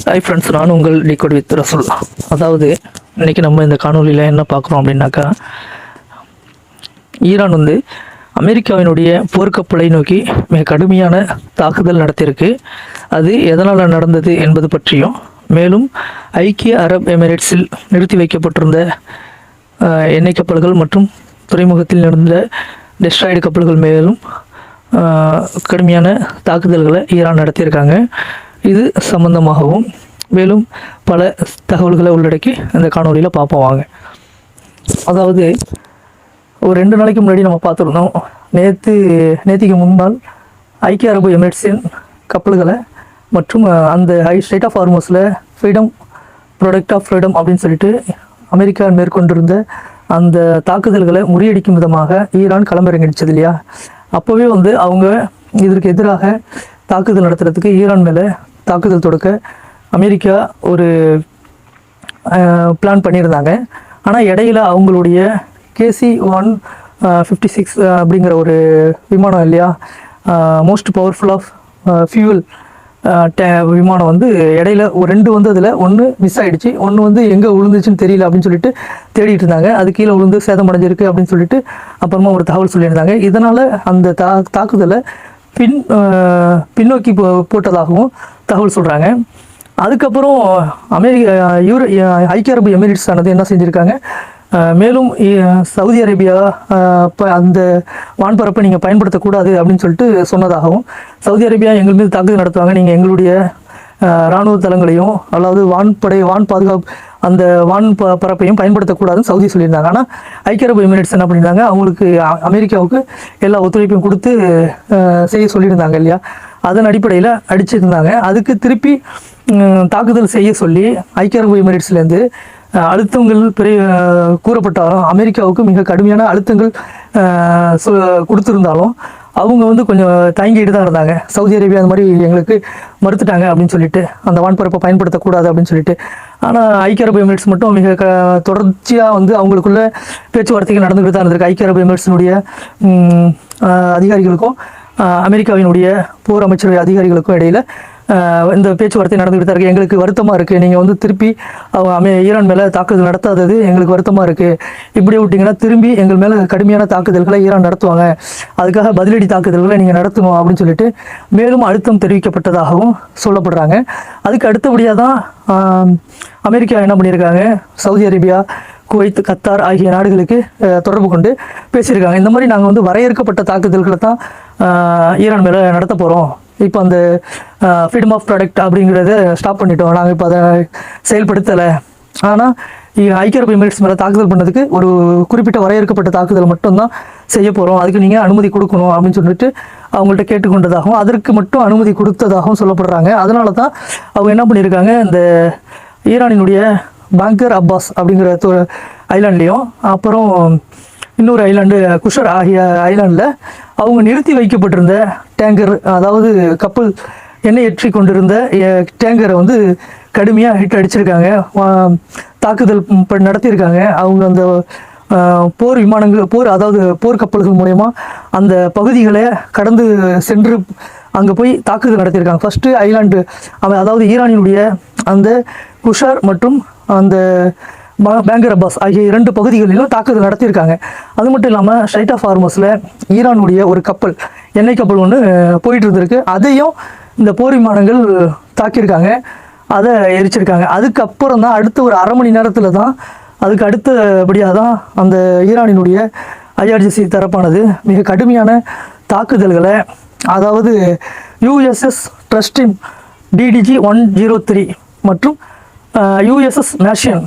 Hi friends, நான் உங்கள் decode with ரசூல். அதாவது இன்றைக்கி நம்ம இந்த காணொலியில் என்ன பார்க்குறோம் அப்படின்னாக்கா, ஈரான் வந்து அமெரிக்காவினுடைய போர்க்கப்பலை நோக்கி மிக கடுமையான தாக்குதல் நடத்தியிருக்கு. அது எதனால் நடந்தது என்பது பற்றியும், மேலும் ஐக்கிய அரப் எமிரேட்ஸில் நிறுத்தி வைக்கப்பட்டிருந்த எண்ணெய் கப்பல்கள் மற்றும் துறைமுகத்தில் நடந்த டெஸ்ட்ராய்டு கப்பல்கள் மேலும் கடுமையான தாக்குதல்களை ஈரான் நடத்தியிருக்காங்க. இது சம்பந்தமாகவும் மேலும் பல தகவல்களை உள்ளடக்கி இந்த காணொலியில் பார்ப்போம் வாங்க. அதாவது ஒரு 2 நாளைக்கு முன்னாடி நம்ம பார்த்துருந்தோம். நேற்றுக்கு முன்னால் ஐக்கிய அரபு எமிரேட்ஸின் கப்பல்களை மற்றும் அந்த ஸ்ட்ரைட் ஆஃப் ஹார்மஸில் ஃப்ரீடம் ப்ராடக்ட் ஆஃப் ஃப்ரீடம் அப்படின்னு சொல்லிட்டு அமெரிக்கா மேற்கொண்டிருந்த அந்த தாக்குதல்களை முறியடிக்கும் விதமாக ஈரான் களமிறங்கிடுச்சது இல்லையா. அப்போவே வந்து அவங்க இதற்கு எதிராக தாக்குதல் நடத்துறதுக்கு ஈரான் மேலே தாக்குதல் தொடுக்க அமெரிக்கா ஒரு பிளான் பண்ணியிருந்தாங்க. ஆனால் இடையில அவங்களுடைய KC-156 அப்படிங்கிற ஒரு விமானம் இல்லையா, மோஸ்ட் பவர்ஃபுல் ஆஃப் ஃபியூவல் விமானம் வந்து இடையில ஒரு 2 வந்து அதில் ஒன்று மிஸ் ஆகிடுச்சு. ஒன்று வந்து எங்கே விழுந்துச்சுன்னு தெரியல அப்படின்னு சொல்லிட்டு தேடிட்டு இருந்தாங்க. அது கீழே விழுந்து சேதமடைஞ்சிருக்கு அப்படின்னு சொல்லிட்டு அப்புறமா ஒரு தகவல் சொல்லியிருந்தாங்க. இதனால் அந்த தாக்குதலை பின்னோக்கி போட்டதாகவும் தகவல் சொல்கிறாங்க. அதுக்கப்புறம் ஐக்கிய அரபு எமிரேட்ஸ் ஆனது என்ன செஞ்சுருக்காங்க, மேலும் சவுதி அரேபியா அந்த வான்பரப்பை நீங்கள் பயன்படுத்தக்கூடாது அப்படின்னு சொல்லிட்டு சொன்னதாகவும், சவுதி அரேபியா எங்கள் மீது தாக்குதல் நடத்துவாங்க, நீங்கள் எங்களுடைய இராணுவ தளங்களையும் அதாவது வான் பாதுகாப்பு அந்த பரப்பையும் பயன்படுத்தக்கூடாதுன்னு சவுதி சொல்லியிருந்தாங்க. ஆனால் ஐக்கிய அரபு எமிரேட்ஸ் என்ன பண்ணியிருந்தாங்க, அவங்களுக்கு அமெரிக்காவுக்கு எல்லா ஒத்துழைப்பையும் கொடுத்து செய்ய சொல்லியிருந்தாங்க இல்லையா. அதன் அடிப்படையில் அடிச்சிருந்தாங்க. அதுக்கு திருப்பி தாக்குதல் செய்ய சொல்லி ஐக்கிய அரபு எமிரேட்ஸ்லேருந்து அழுத்தங்கள் கூறப்பட்டாலும், அமெரிக்காவுக்கு மிக கடுமையான அழுத்தங்கள் கொடுத்துருந்தாலும் அவங்க வந்து கொஞ்சம் தயங்கிட்டு தான் இருந்தாங்க. சவுதி அரேபியா அந்த மாதிரி எங்களுக்கு மறுத்துட்டாங்க அப்படின்னு சொல்லிட்டு, அந்த வான்பரப்பை பயன்படுத்தக்கூடாது அப்படின்னு சொல்லிட்டு. ஆனால் ஐக்கிய அரபு எமிரேட்ஸ் மட்டும் மிக தொடர்ச்சியாக வந்து அவங்களுக்குள்ள பேச்சுவார்த்தைகள் நடந்துக்கிட்டு தான் இருந்திருக்கு. ஐக்கிய அரபு எமிரேட்ஸினுடைய அதிகாரிகளுக்கும் அமெரிக்காவினுடைய போர் அமைச்சருடைய அதிகாரிகளுக்கும் இடையில் இந்த பேச்சுவார்த்தை நடந்துகிட்டு தான் இருக்குது. எங்களுக்கு வருத்தமாக இருக்குது, நீங்கள் வந்து திருப்பி ஈரான் மேலே தாக்குதல் நடத்தாதது எங்களுக்கு வருத்தமாக இருக்குது. இப்படி விட்டிங்கன்னா திரும்பி எங்கள் மேலே கடுமையான தாக்குதல்களை ஈரான் நடத்துவாங்க, அதுக்காக பதிலடி தாக்குதல்களை நீங்கள் நடத்தணும் அப்படின்னு சொல்லிட்டு மேலும் அழுத்தம் தெரிவிக்கப்பட்டதாகவும் சொல்லப்படுறாங்க. அதுக்கு அடுத்தபடியாக தான் அமெரிக்கா என்ன பண்ணியிருக்காங்க, சவுதி அரேபியா, குவைத், கத்தார் ஆகிய நாடுகளுக்கு தொடர்பு கொண்டு பேசியிருக்காங்க. இந்த மாதிரி நாங்கள் வந்து வரையறுக்கப்பட்ட தாக்குதல்களை தான் ஈரான் மேலே நடத்த போகிறோம். இப்போ அந்த ஃப்ரீடம் ஆஃப் ப்ராடக்ட் அப்படிங்கிறத ஸ்டாப் பண்ணிட்டோம், நாங்கள் இப்போ அதை செயல்படுத்தலை. ஆனால் ஐக்கிய அரபு எமிரேட்ஸ் மேலே தாக்குதல் பண்ணதுக்கு ஒரு குறிப்பிட்ட வரையறுக்கப்பட்ட தாக்குதல் மட்டும்தான் செய்ய போகிறோம், அதுக்கு நீங்கள் அனுமதி கொடுக்கணும் அப்படின்னு சொல்லிட்டு அவங்கள்ட்ட கேட்டுக்கொண்டதாகவும் அதற்கு மட்டும் அனுமதி கொடுத்ததாகவும் சொல்லப்படுறாங்க. அதனால தான் அவங்க என்ன பண்ணியிருக்காங்க, இந்த ஈரானினுடைய பாங்கர் அப்பாஸ் அப்படிங்கிற ஐலாண்ட்லேயும் அப்புறம் இன்னொரு ஐலாண்டு குஷர் ஆகிய ஐலாண்டில் அவங்க நிறுத்தி வைக்கப்பட்டிருந்த டேங்கர், அதாவது கப்பல் எண்ணெய் ஏற்றி கொண்டிருந்த டேங்கரை வந்து கடுமையாக ஹிட் அடிச்சிருக்காங்க, தாக்குதல் நடத்தியிருக்காங்க. அவங்க அந்த போர் விமானங்கள் அதாவது போர் கப்பல்கள் மூலயமா அந்த பகுதிகளை கடந்து சென்று அங்கே போய் தாக்குதல் நடத்தியிருக்காங்க. ஃபஸ்ட்டு ஐலாண்டு அதாவது ஈரானினுடைய அந்த குஷார் மற்றும் அந்த பேங்கர் அப்பாஸ் ஆகிய 2 பகுதிகளிலும் தாக்குதல் நடத்தியிருக்காங்க. அது மட்டும் இல்லாமல் ஸ்ட்ரைட் ஆஃப் ஹார்மஸில் ஈரானுடைய ஒரு கப்பல் எண்ணெய் கப்பல் ஒன்று போயிட்டு இருந்திருக்கு, அதையும் இந்த போர் விமானங்கள் தாக்கியிருக்காங்க, அதை எரிச்சிருக்காங்க. அதுக்கப்புறம் தான் அடுத்த ஒரு அரை மணி நேரத்தில் தான் அதுக்கு அடுத்தபடியாக தான் அந்த ஈரானினுடைய IRGC தரப்பானது மிக கடுமையான தாக்குதல்களை, அதாவது USS ட்ரஸ்டின் DDG-103 மற்றும் USS நேஷன்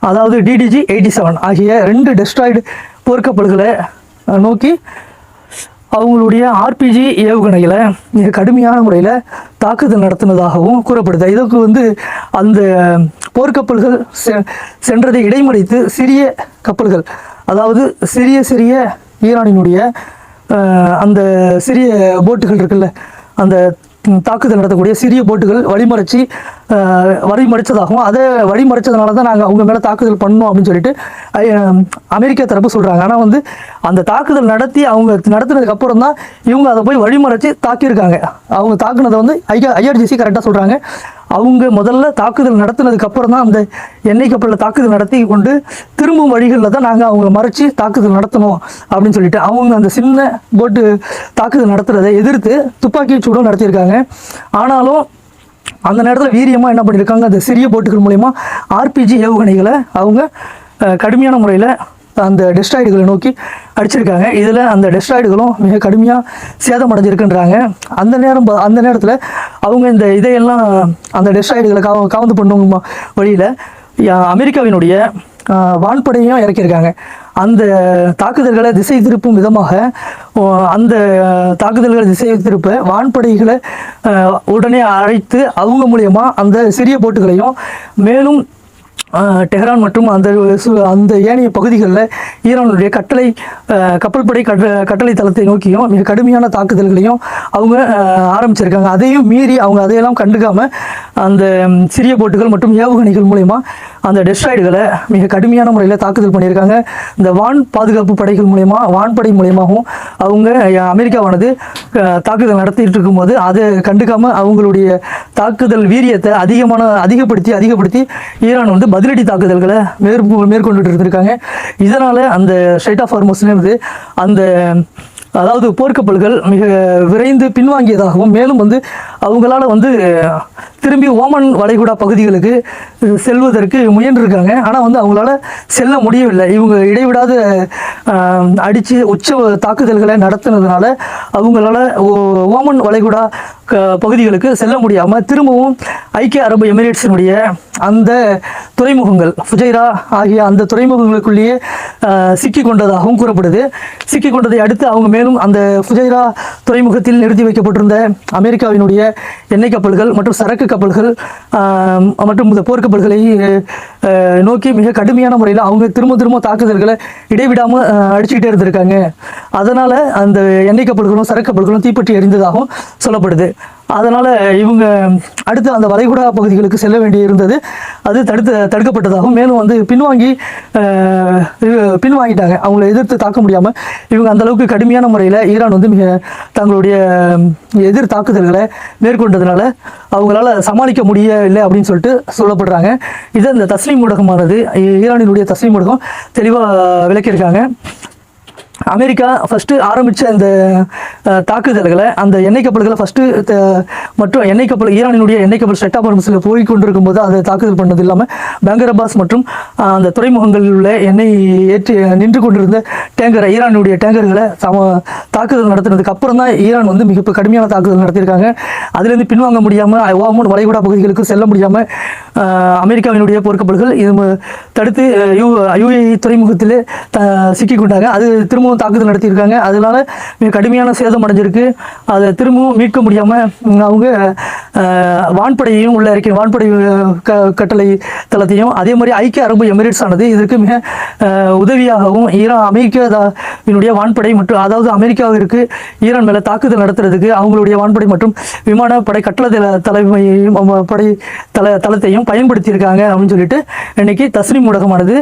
அதாவது DDG-87 ஆகிய 2 டெஸ்ட்ராய்டு போர்க்கப்பல்களை நோக்கி அவங்களுடைய RPG ஏவுகணைகளை மிக கடுமையான முறையில் தாக்குதல் நடத்தினதாகவும் கூறப்படுது. இதற்கு வந்து அந்த போர்க்கப்பல்கள் சென்றதை இடைமறித்து சிறிய கப்பல்கள், அதாவது சிறிய ஈரானினுடைய அந்த சிறிய போட்டுகள் இருக்குல்ல, அந்த தாக்குதல் நடத்தக்கூடிய சிறிய போட்டுகள் வழிமறைச்சதாகவும் அதை வழிமறைச்சதுனால தான் நாங்கள் அவங்க மேலே தாக்குதல் பண்ணோம் அப்படின்னு சொல்லிட்டு அமெரிக்கா தரப்பு சொல்கிறாங்க. ஆனால் வந்து அந்த தாக்குதல் அவங்க நடத்தினதுக்கு அப்புறம் தான் இவங்க அதை போய் வழிமறைச்சி தாக்கியிருக்காங்க. அவங்க தாக்குனதை வந்து IRGC கரெக்டாக சொல்கிறாங்க. அவங்க முதல்ல தாக்குதல் நடத்தினதுக்கு அப்புறம் தான் அந்த எண்ணெய் கப்பலில் தாக்குதல் நடத்தி கொண்டு திரும்பும் வழிகளில் தான் நாங்கள் அவங்கள மறைச்சி தாக்குதல் நடத்தணும் அப்படின்னு சொல்லிட்டு அவங்க அந்த சின்ன போட்டு தாக்குதல் நடத்துறதை எதிர்த்து துப்பாக்கி சூடும் நடத்தியிருக்காங்க. ஆனாலும் அந்த நேரத்தில் வீரியமாக என்ன பண்ணியிருக்காங்க, அந்த சிறிய போட்டுகள் மூலயமா ஆர்பிஜி ஏவுகணைகளை அவங்க கடுமையான முறையில் அந்த டெஸ்ட்ராய்டுகளை நோக்கி அடிச்சிருக்காங்க. இதில் அந்த டெஸ்ட்ராய்டுகளும் மிக கடுமையாக சேதமடைஞ்சிருக்குன்றாங்க. அந்த நேரத்தில் அவங்க இந்த இதையெல்லாம் அந்த டெஸ்ட்ராய்டுகளை காவந்து பண்ணும் வழியில் அமெரிக்காவினுடைய வான்படையும் இறக்கியிருக்காங்க. அந்த தாக்குதல்களை திசை திருப்பும் விதமாக அந்த தாக்குதல்களை திசை திருப்ப வான்படைகளை உடனே அழைத்து அவங்க மூலயமா அந்த சிறிய போட்டுகளையும் மேலும் டெஹ்ரான் மற்றும் அந்த ஏனைய பகுதிகளில் ஈரானுடைய கப்பல் படை கட்டளை தளத்தை நோக்கியும் மிக கடுமையான தாக்குதல்களையும் அவங்க ஆரம்பிச்சிருக்காங்க. அதையும் மீறி அவங்க அதையெல்லாம் கண்டுக்காம அந்த சிறிய போட்டுகள் மற்றும் ஏவுகணைகள் மூலயமா அந்த டெஸ்ட்ராய்டுகளை மிக கடுமையான முறையில் தாக்குதல் பண்ணியிருக்காங்க. இந்த வான் பாதுகாப்பு படைகள் மூலயமா வான்படை மூலயமாகவும் அவங்க அமெரிக்காவானது தாக்குதல் நடத்திட்டு இருக்கும்போது அதை கண்டுக்காமல் அவங்களுடைய தாக்குதல் வீரியத்தை அதிகப்படுத்தி ஈரான் வந்து பதிலடி தாக்குதல்களை மேற்கொண்டுட்டு இருந்திருக்காங்க. இதனால் அந்த ஸ்ட்ரைட் ஆஃப் ஹார்மஸ்லேருந்து அந்த அதாவது போர்க்கப்பல்கள் மிக விரைந்து பின்வாங்கியதாகவும் மேலும் வந்து அவங்களால வந்து திரும்பி ஓமன் வளைகுடா பகுதிகளுக்கு செல்வதற்கு முயன்றிருக்காங்க. ஆனால் வந்து அவங்களால செல்ல முடியவில்லை. இவங்க இடைவிடாத அடித்து உச்ச தாக்குதல்களை நடத்தினதுனால அவங்களால ஓமன் வளைகுடா பகுதிகளுக்கு செல்ல முடியாமல் திரும்பவும் ஐக்கிய அரபு எமிரேட்ஸினுடைய அந்த துறைமுகங்கள் ஃபுஜைரா ஆகிய அந்த துறைமுகங்களுக்குள்ளேயே சிக்கி கொண்டதாகவும் கூறப்படுது. சிக்கி கொண்டதை அடுத்து அவங்க மேலும் அந்த ஃபுஜைரா துறைமுகத்தில் நிறுத்தி வைக்கப்பட்டிருந்த அமெரிக்காவினுடைய எண்ணெய் கப்பல்கள் மற்றும் சரக்கு கப்பல்கள் மற்றும் இந்த போர்க்கப்பல்களை நோக்கி மிக கடுமையான முறையில் அவங்க திரும்ப தாக்குதல்களை இடைவிடாமல் அடிச்சுக்கிட்டே இருந்திருக்காங்க. அதனால் அந்த எண்ணெய் கப்பல்களும் சரக்கு கப்பல்களும் தீப்பற்றி எரிந்ததாகவும் சொல்லப்படுது. அதனால் இவங்க அடுத்து அந்த வளைகுடா பகுதிகளுக்கு செல்ல வேண்டி இருந்தது. அது தடுக்கப்பட்டதாகவும் மேலும் வந்து பின்வாங்கிட்டாங்க. அவங்கள எதிர்த்து தாக்க முடியாமல் இவங்க அந்தளவுக்கு கடுமையான முறையில் ஈரான் வந்து மிக தங்களுடைய எதிர் தாக்குதல்களை மேற்கொண்டதுனால அவங்களால சமாளிக்க முடியவில்லை அப்படின்னு சொல்லிட்டு சொல்லப்படுறாங்க. இதை இந்த தஸ்லீம் ஊடகமானது ஈரானினுடைய தஸ்லீம் ஊடகம் தெளிவாக விளக்கியிருக்காங்க. அமெரிக்கா ஃபஸ்ட்டு ஆரம்பித்த இந்த தாக்குதல்களை அந்த எண்ணெய் கப்பல்களை ஃபஸ்ட்டு மற்றும் ஈரானினுடைய எண்ணெய் கப்பல் ஸ்ட்ரைட் ஆஃப் ஹார்மஸில் போய் கொண்டிருக்கும் போது அதை தாக்குதல் பண்ணது இல்லாமல் பேங்கர் அப்பாஸ் மற்றும் அந்த துறைமுகங்களில் உள்ள எண்ணெய் ஏற்றி நின்று கொண்டிருந்த ஈரானுடைய டேங்கர்களை தாக்குதல் நடத்தினதுக்கு அப்புறம் தான் ஈரான் வந்து மிக கடுமையான தாக்குதல் நடத்தியிருக்காங்க. அதுலேருந்து பின்வாங்க முடியாமல் ஓமன் வளைகுடா பகுதிகளுக்கு செல்ல முடியாமல் அமெரிக்காவினுடைய போர்க்கப்பல்கள் இது தடுத்து யுஏஇ துறைமுகத்தில் சிக்கி கொண்டாங்க. அது திரும்பவும் தாக்குதல் நடத்தியிருக்காங்க. அதனால மிக கடுமையான சேதம் அடைஞ்சிருக்கு. அதை திரும்பவும் மீட்க முடியாமல் அவங்க வான்படையையும் உள்ள இறக்கி வான்படை கட்டளை தளத்தையும் அதே மாதிரி ஐக்கிய அரபு எமிரேட்ஸ் ஆனது இதற்கு மிக உதவியாகவும் அமெரிக்காவினுடைய வான்படை மற்றும் அதாவது அமெரிக்காவிற்கு ஈரான் மேலே தாக்குதல் நடத்துறதுக்கு அவங்களுடைய வான்படை மற்றும் விமானப்படை கட்டளை தலைமையையும் தளத்தையும் பயன்படுத்தியிருக்காங்க அப்படின்னு சொல்லிட்டு இன்னைக்கு தஸ்லீம் ஊடகமானது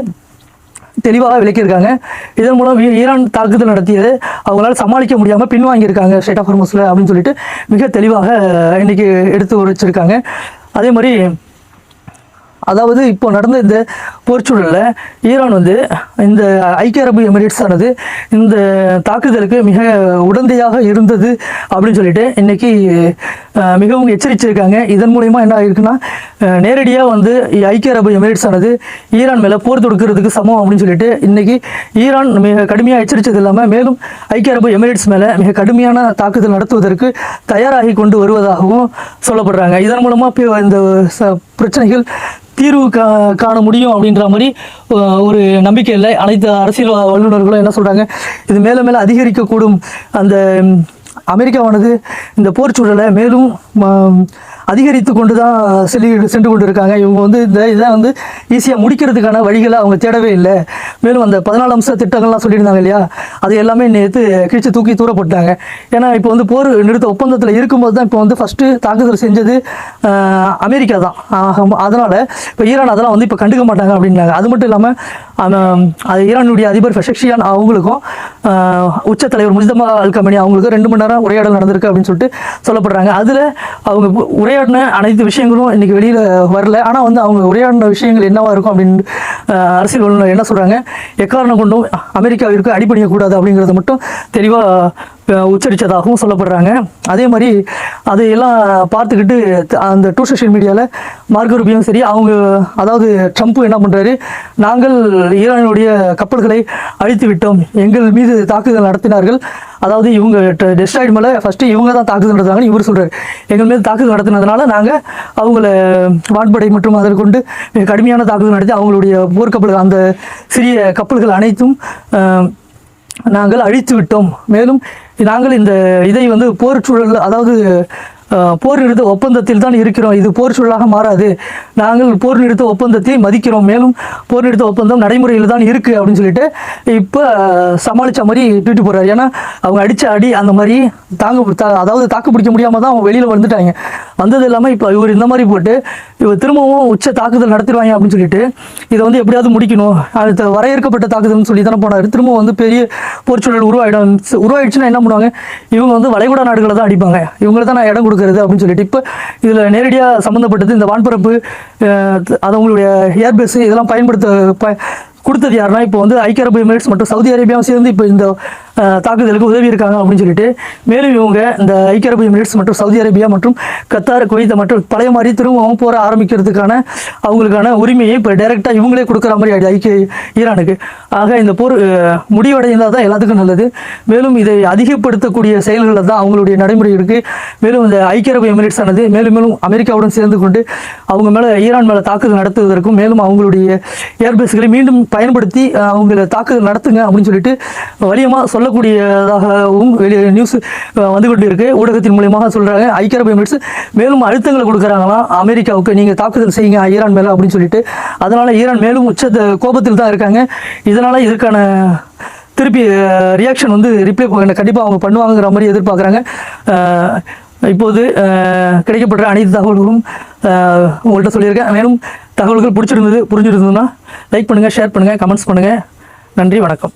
தெளிவாக விளக்கியிருக்காங்க. இதன் மூலம் ஈரான் தாக்குதல் நடத்தியது அவங்களால சமாளிக்க முடியாமல் பின்வாங்கியிருக்காங்க ஸ்ட்ரைட் ஆஃப் ஹார்மஸில் அப்படின்னு சொல்லிட்டு மிக தெளிவாக இன்னைக்கு எடுத்து உரைச்சிருக்காங்க. அதே மாதிரி அதாவது இப்போ நடந்த இந்த போர்ச்சூழலில் ஈரான் வந்து இந்த ஐக்கிய அரபு எமிரேட்ஸ் ஆனது இந்த தாக்குதலுக்கு மிக உடந்தையாக இருந்தது அப்படின்னு சொல்லிட்டு இன்னைக்கு மிகவும் எச்சரிச்சிருக்காங்க. இதன் மூலயமா என்ன ஆகிருக்குன்னா நேரடியாக வந்து ஐக்கிய அரபு எமிரேட்ஸ் ஆனது ஈரான் மேலே போர் தொடுக்கிறதுக்கு சமம் அப்படின்னு சொல்லிட்டு இன்னைக்கு ஈரான் மிக கடுமையாக எச்சரித்தது இல்லாமல் மேலும் ஐக்கிய அரபு எமிரேட்ஸ் மேலே மிக கடுமையான தாக்குதல் நடத்துவதற்கு தயாராகி கொண்டு வருவதாகவும் சொல்லப்படுறாங்க. இதன் மூலமாக இந்த பிரச்சனைகள் தீர்வு காண முடியும் அப்படின்ற மாதிரி ஒரு நம்பிக்கை இல்லை. அனைத்து அரசியல் வல்லுநர்களும் என்ன சொல்கிறாங்க, இது மேலே மேலே அதிகரிக்கக்கூடும். அந்த அமெரிக்காவானது இந்த போர் சூழலை மேலும் அதிகரித்து கொண்டு தான் சென்று கொண்டு இருக்காங்க. இவங்க வந்து இதை வந்து ஈஸியாக முடிக்கிறதுக்கான வழிகளை அவங்க தேடவே இல்லை. மேலும் அந்த 14 அம்ச திட்டங்கள்லாம் சொல்லியிருந்தாங்க இல்லையா, அது எல்லாமே நேற்று கிழிச்சு தூக்கி தூரப்பட்டாங்க. ஏன்னா இப்போ வந்து போர் நிறுத்த ஒப்பந்தத்தில் இருக்கும்போது தான் இப்போ வந்து ஃபஸ்ட்டு தாக்குதல் செஞ்சது அமெரிக்கா தான். அதனால் இப்போ ஈரான் அதெல்லாம் வந்து இப்போ கண்டுக்க மாட்டாங்க அப்படின்னாங்க. அது மட்டும் இல்லாமல் அது ஈரானுடைய அதிபர் பெஷக்ஷியான் அவங்களுக்கும் உச்ச தலைவர் முஜ்தபா அல் கமனி அவங்களுக்கும் 2 மணி நேரம் உரையாடல் நடந்திருக்கு அப்படின்னு சொல்லிட்டு சொல்லப்படுறாங்க. அதில் அவங்க உரையாடல் உரையாடின அனைத்து விஷயங்களும் இன்னைக்கு வெளியில் வரல. ஆனால் வந்து அவங்க உரையாடின விஷயங்கள் என்னவா இருக்கும் அப்படின்னு அரசியல் வல்லுநர் என்ன சொல்கிறாங்க, எக்காரணம் கொண்டும் அமெரிக்காவிற்கு அடிபணியக்கூடாது அப்படிங்கிறத மட்டும் தெளிவாக உச்சரித்ததாகவும் சொல்லப்படுறாங்க. அதே மாதிரி அதையெல்லாம் பார்த்துக்கிட்டு அந்த டூ சோஷியல் மீடியாவில் மார்க்கோ ரூபியோவும் சரி, அவங்க அதாவது ட்ரம்ப் என்ன பண்ணுறாரு, நாங்கள் ஈரானுடைய கப்பல்களை அழித்து விட்டோம், எங்கள் மீது தாக்குதல் நடத்தினார்கள், அதாவது இவங்க டெஸ்ட்ராய்டு மேலே ஃபஸ்ட்டு இவங்க தான் தாக்குதல் நடத்துனாங்கன்னு இவர் சொல்கிறார். எங்கள் மீது தாக்குதல் நடத்தினதுனால நாங்கள் அவங்கள வான்படை மற்றும் அதை கொண்டு கடுமையான தாக்குதல் நடத்தி அவங்களுடைய போர்க்கப்பல்கள் அந்த சிறிய கப்பல்கள் அனைத்தும் நாங்கள் அழித்து விட்டோம். மேலும் நாங்கள் இந்த இதை வந்து போர் சூழல், அதாவது போர் நிறுத்த ஒப்பந்தத்தில் தான் இருக்கிறோம், இது போர் சூழலாக மாறாது, நாங்கள் போர் நிறுத்த ஒப்பந்தத்தை மதிக்கிறோம், மேலும் போர் நிறுத்த ஒப்பந்தம் நடைமுறையில் தான் இருக்குது அப்படின்னு சொல்லிட்டு இப்போ சமாளித்த மாதிரி ட்வீட் போடுறாரு. ஏன்னா அவங்க அடித்த அடி அந்த மாதிரி அதாவது தாக்கு பிடிக்க முடியாமல் தான் அவங்க வெளியில் வந்துட்டாங்க. வந்தது இல்லாமல் இப்போ இவர் இந்த மாதிரி போட்டு இவர் திரும்பவும் உச்ச தாக்குதல் நடத்திடுவாங்க அப்படின்னு சொல்லிட்டு இதை வந்து எப்படியாவது முடிக்கணும், அது வரையறுக்கப்பட்ட தாக்குதல்னு சொல்லி தானே போனார். திரும்ப வந்து பெரிய போர்ச்சூழல் உருவாயிடுச்சுன்னா என்ன பண்ணுவாங்க, இவங்க வந்து வளைகுடா நாடுகளை தான் அடிப்பாங்க, இவங்களை தான் நான் இடம் கொடுக்கறது அப்படின்னு சொல்லிட்டு இப்போ இதில் நேரடியாக சம்மந்தப்பட்டது இந்த வான்பரப்பு, அது அவங்களுடைய ஏர்பேஸ் இதெல்லாம் கொடுத்தது யாருன்னா இப்போ வந்து ஐக்கிய அரபு எமிரேட்ஸ் மற்றும் சவுதி அரேபியாவும் சேர்ந்து இப்போ இந்த தாக்குதலுக்கு உதவி இருக்காங்க அப்படின்னு சொல்லிட்டு, மேலும் இவங்க இந்த ஐக்கிய அரபு எமிரேட்ஸ் மற்றும் சவுதி அரேபியா மற்றும் கத்தார், குவைத் மற்றும் பழைய மாதிரி திரும்பவும் போற ஆரம்பிக்கிறதுக்கான அவங்களுக்கான உரிமையை இப்போ டைரெக்டாக இவங்களே கொடுக்குற மாதிரி ஆயிடுது ஈரானுக்கு. ஆக இந்த போர் முடிவடைந்தால் தான் எல்லாத்துக்கும் நல்லது. மேலும் இதை அதிகப்படுத்தக்கூடிய செயல்களில் தான் அவங்களுடைய நடைமுறை இருக்குது. மேலும் இந்த ஐக்கிய அரபு எமிரேட்ஸ் ஆனது மேலும் மேலும் அமெரிக்காவுடன் சேர்ந்து கொண்டு அவங்க மேலே ஈரான் மேலே தாக்குதல் நடத்துவதற்கும், மேலும் அவங்களுடைய ஏர்பேஸ்களை மீண்டும் பயன்படுத்தி அவங்கள தாக்குதல் நடத்துங்க அப்படின்னு சொல்லிட்டு வலியமாக சொல்லக்கூடியதாகவும் நியூஸ் வந்து கொண்டு இருக்கு. ஊடகத்தின் மூலியமாக சொல்றாங்க ஐக்கிய அரபு எமிரேட்ஸ் மேலும் அழுத்தங்களை கொடுக்குறாங்களாம் அமெரிக்காவுக்கு, நீங்க தாக்குதல் செய்யுங்க ஈரான் மேல அப்படின்னு சொல்லிட்டு. அதனால ஈரான் மேலும் உச்ச கோபத்தில் தான் இருக்காங்க. இதனால இதற்கான திருப்பி ரியாக்ஷன் வந்து ரிப்ளை கண்டிப்பாக அவங்க பண்ணுவாங்கிற மாதிரி எதிர்பார்க்குறாங்க. இப்போது கிடைக்கப்பட்ட அனைத்து தகவல்களும் உங்கள்கிட்ட சொல்லியிருக்கேன். மேலும் தகவல்கள் புரிஞ்சிருந்ததுன்னா லைக் பண்ணுங்கள், ஷேர் பண்ணுங்கள், கமெண்ட்ஸ் பண்ணுங்கள். நன்றி, வணக்கம்.